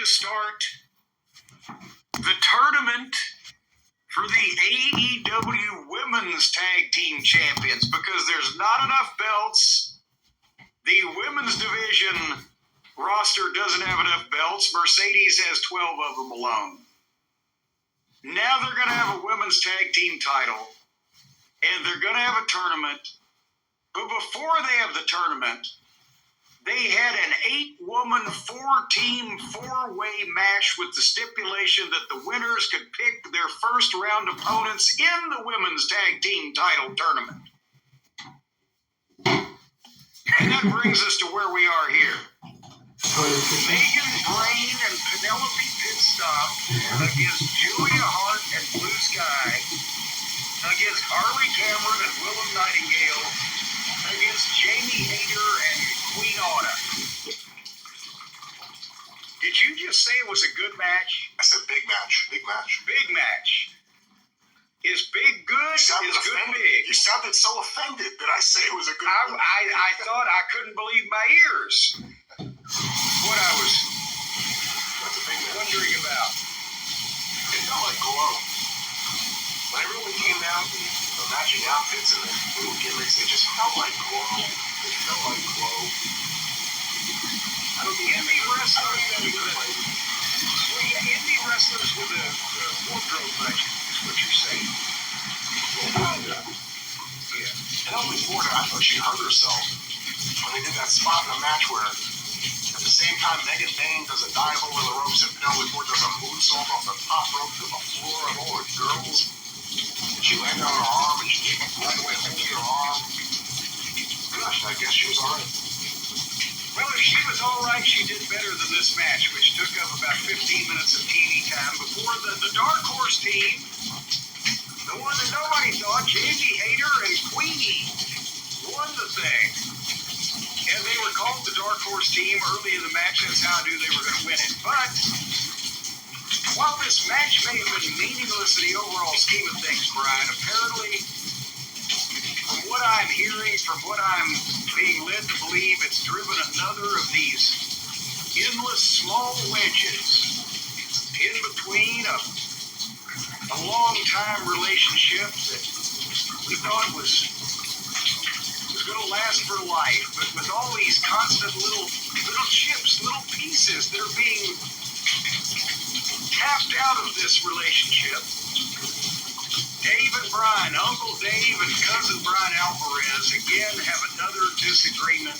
start the tournament for the AEW Women's Tag Team Champions because there's not enough belts. The women's division roster doesn't have enough belts. Mercedes has 12 of them alone. Now they're going to have a women's tag team title, and they're going to have a tournament. But before they have the tournament, they had an 8-woman, 4-team, 4-way match with the stipulation that the winners could pick their first-round opponents in the women's tag team title tournament. And that brings us to where we are here. Megan Brain and Penelope Pitstop against Julia Hart and Blue Sky, against Harley Cameron and Willem Nightingale, against Jamie Hayter and Queen Autumn. Did you just say it was a good match? I said big match. Big match. Big match. Is big good? Is good big? You sounded so offended that I say it was a good match. I thought I couldn't believe my ears. What I was wondering about. It felt like Glow. When everyone came out and the matching outfits and the little gimmicks, it just felt like Glow. It felt like Glow. Indie wrestlers with a wardrobe budget is what you're saying. Yeah. Penelope Ford, I thought she hurt herself when they did that spot in the match where at the same time Megan Bain does a dive over the ropes and Penelope Ford does a moonsault off the top rope to the floor and all the girls. And she landed on her arm and she came up right away holding her arm. Gosh, I guess she was all right. Well, if she was all right, she did better than this match, which took up about 15 minutes of TV time before the Dark Horse team, the one that nobody thought, Jamie Hayter and Queenie, won the thing. And they were called the Dark Horse team early in the match. That's how I knew they were going to win it. But while this match may have been meaningless in the overall scheme of things, Brian, apparently, from what I'm hearing, from what I'm being led to believe, it's driven another of these endless small wedges in between a long-time relationship that we thought was going to last for life, but with all these constant little chips, little pieces that are being tapped out of this relationship. Dave and Brian, Uncle Dave and Cousin Brian Alvarez, again have another disagreement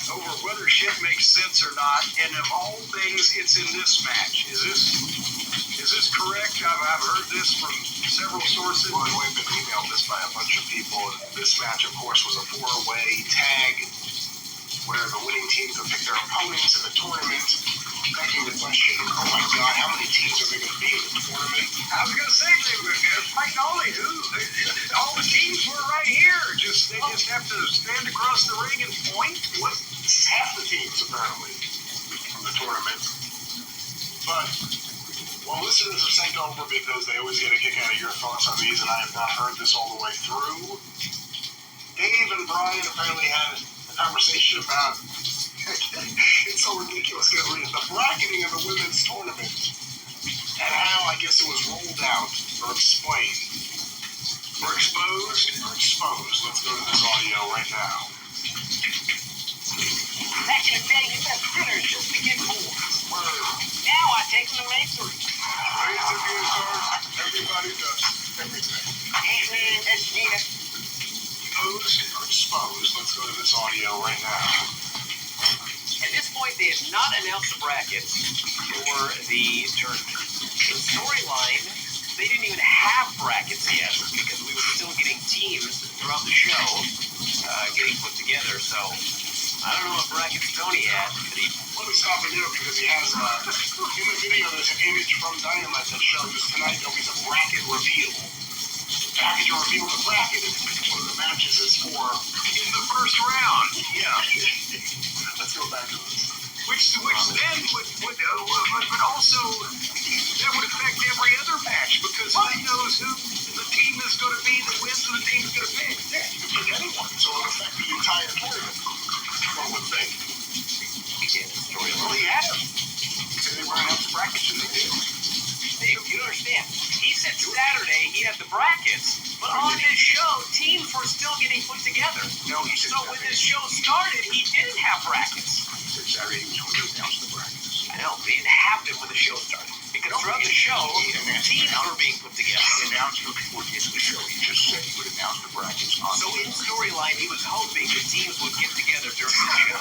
over whether shit makes sense or not, and of all things, it's in this match. Is this correct? I've heard this from several sources. Well, we've been emailed this by a bunch of people. This match, of course, was a 4-way tag where the winning team could pick their opponents in the tournament. Begging the question, oh my God, how many teams are there going to be in the tournament? I was going to say, they were fighting all the teams were right here. They just have to stand across the ring and point. What? This is half the teams, apparently, from the tournament. But, well, listeners are sent over because they always get a kick out of your thoughts on these, and I have not heard this all the way through. Dave and Brian apparently had a conversation about it's so ridiculous because the bracketing of the women's tournament and how I guess it was rolled out or explained or exposed. Let's go to this audio right now. Back in the day, you had sinners just to get more. Now I take them to make 3. Raise the view, stars. Everybody does everything. Ant-Man, that's Nina. Exposed. Let's go to this audio right now. At this point, they have not announced the brackets for the tournament. In storyline, they didn't even have brackets yet because we were still getting teams throughout the show getting put together. So I don't know what brackets Tony had. Let me stop it there because he has in the video there's an image from Dynamite that shows tonight there'll be the bracket reveal. After you reveal the bracket, one of the matches is for In the first round, yeah. Let's go back to this. Which then would also, that would affect every other match because who knows who the team is going to be that wins and the team is going to pick. Yeah, you can pick anyone, so it would affect the entire tournament, one would think. Well, he had him. To Saturday, he had the brackets, but on this show, teams were still getting put together. No, he said So when this show started, he didn't have brackets. Saturday he was going to announce the brackets. I know, they didn't have them when the show started. Because throughout the show, teams were being put together. He announced it before the end of the show. He just said he would announce the brackets on So in storyline, he was hoping the teams would get together during the show.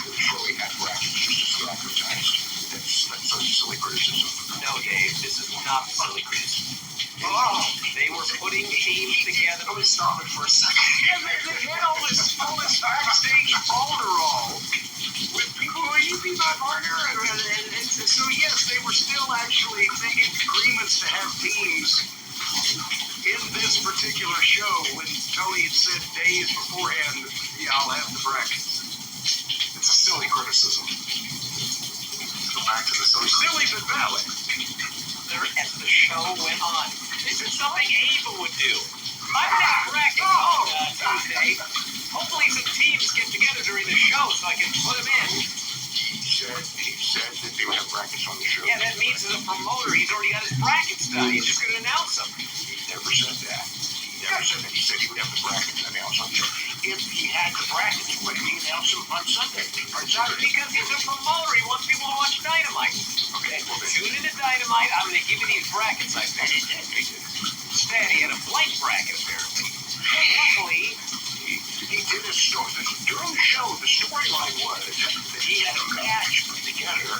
the show. He had brackets just as he advertised. That's such silly criticism. No, Dave, this is not silly criticism. Oh, They were putting teams together. Let me stop it for a second. Yeah, they had all this backstage balderall with people who you be my partner, and so yes, they were still actually making agreements to have teams in this particular show. When Tony had said days beforehand, "Yeah, I'll have the brackets." It's a silly criticism. Let's go back to the Silly but valid. As the show went on, this is something Ava would do. I would have brackets on Tuesday. Hopefully some teams get together during the show so I can put them in. He said that they would have brackets on the show. Yeah, that means as a promoter, he's already got his brackets done. He's just going to announce them. He never said that. He never said that. He said he would have the brackets announced on the show. If he had the brackets, why didn't he announce them on Sunday? On Saturday? Because he's a promoter. He wants people to watch Dynamite. Okay, well then. Tune into Dynamite. I'm going to give you these brackets, I And think. he did. He did. Instead, he had a blank bracket, apparently. Luckily, He did a story. During the show, the storyline was that he had a match put together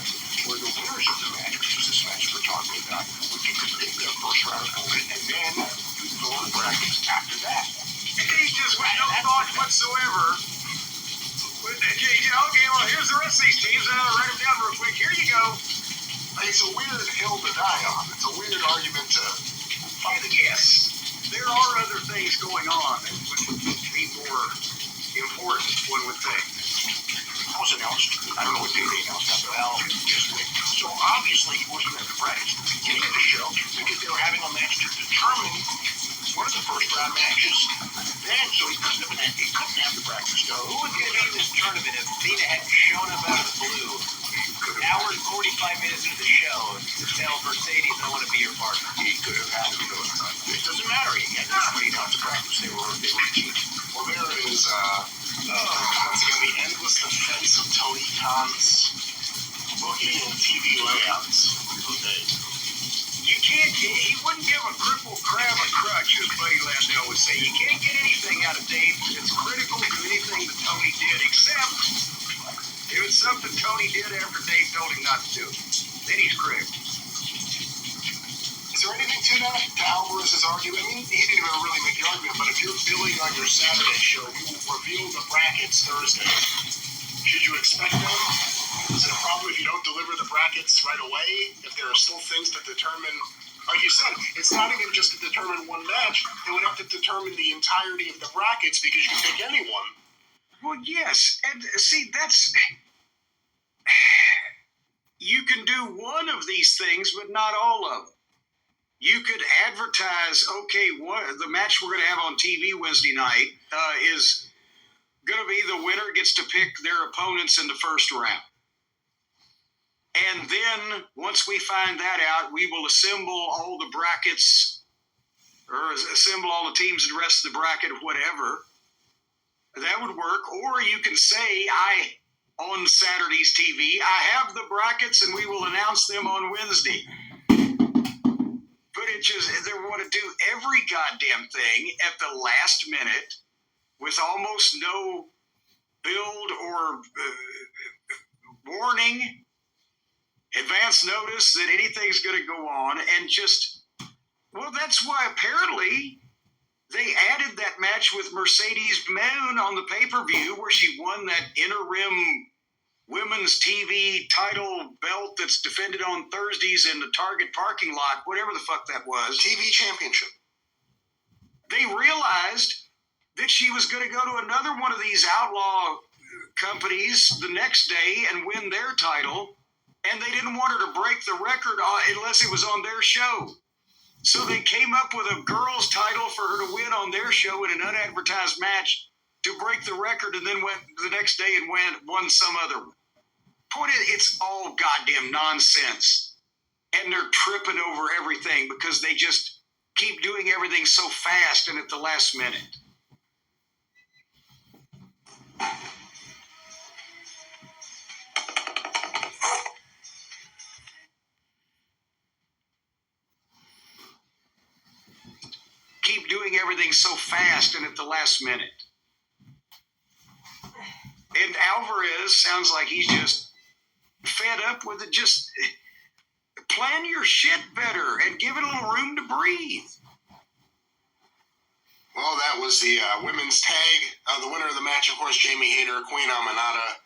where the winners of the match, which is this match we're talking about, would get to pick their first round opponent, and then you'd fill in the brackets after that. He just with no thought whatsoever. Okay, well, here's the rest of these teams. I'll write them down real quick. Here you go. It's a weird hill to die on. It's a weird argument to fight against. Yes, there are other things going on that would be more important, one would think. That was announced. I don't know what day they announced that, but yesterday. So obviously he wasn't at the brackets at the beginning of the show because they were having a match to determine one of the first round matches. Then, so he couldn't have the brackets go. who was going to be in this tournament if Cena hadn't shown up out of the blue? An hour and 45 minutes into the show to tell Mercedes, I want to be your partner. He could have had to go. It doesn't matter. He had nobody out to practice. They were a team. Well, there is once again the endless defense of Tony Khan's booking and TV layouts. Okay. You can't, he wouldn't give a crippled crab a crutch, as Buddy Landell would say. You can't get anything out of Dave that's critical to anything that Tony did, except if it's something Tony did after Dave told him not to do it. Then he's critical. Is there anything to that? To Alvarez's argument? I mean, he didn't even really make the argument, but if you're billing on your Saturday show, you reveal the brackets Thursday. Should you expect them? Is it a problem if you don't deliver the brackets right away? If there are still things to determine? Like you said, it's not even just to determine one match. They would have to determine the entirety of the brackets because you can pick anyone. Well, yes, and see, that's... You can do one of these things, but not all of them. You could advertise, okay, the match we're going to have on TV Wednesday night is going to be the winner gets to pick their opponents in the first round. And then, once we find that out, we will assemble all the brackets, or assemble all the teams in the rest of the bracket, whatever. That would work. Or you can say, on Saturday's TV, I have the brackets and we will announce them on Wednesday. But they want to do every goddamn thing at the last minute with almost no build or warning, advance notice that anything's going to go on, and just, well, that's why apparently they added that match with Mercedes Moon on the pay-per-view where she won that interim women's TV title belt that's defended on Thursdays in the Target parking lot, whatever the fuck that was. TV championship. They realized that she was going to go to another one of these outlaw companies the next day and win their title, and they didn't want her to break the record unless it was on their show. So they came up with a girls' title for her to win on their show in an unadvertised match to break the record, and then went the next day and won some other one. Point is, it's all goddamn nonsense. and they're tripping over everything because they just keep doing everything so fast and at the last minute. Keep doing everything so fast and at the last minute. And Alvarez sounds like he's just fed up with it. Just plan your shit better and give it a little room to breathe. Well, that was the women's tag. The winner of the match, of course, Jamie Hayter, Queen Amanada.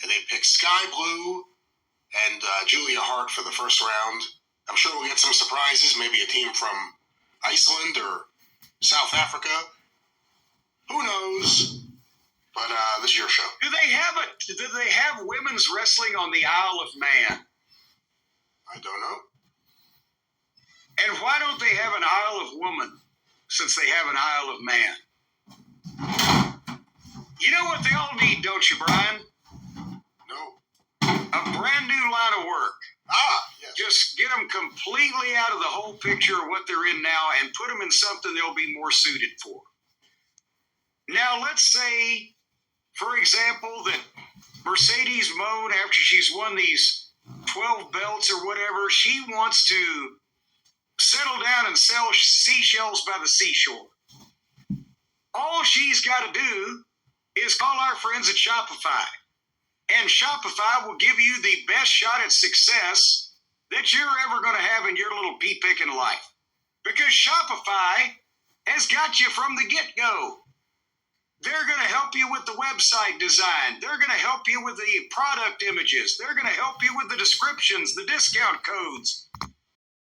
And they picked Sky Blue and Julia Hart for the first round. I'm sure we'll get some surprises, maybe a team from Iceland or South Africa. Who knows? But this is your show. Do they have women's wrestling on the Isle of Man? I don't know. And why don't they have an Isle of Woman since they have an Isle of Man? You know what they all need, don't you, Brian? No. A brand new line of work. Yes. Just get them completely out of the whole picture of what they're in now and put them in something they'll be more suited for. Now, let's say, for example, that Mercedes Moan, after she's won these 12 belts or whatever, she wants to settle down and sell seashells by the seashore. All she's got to do is call our friends at Shopify. And Shopify will give you the best shot at success that you're ever going to have in your little pea-picking life. Because Shopify has got you from the get-go. They're going to help you with the website design. They're going to help you with the product images. They're going to help you with the descriptions, the discount codes.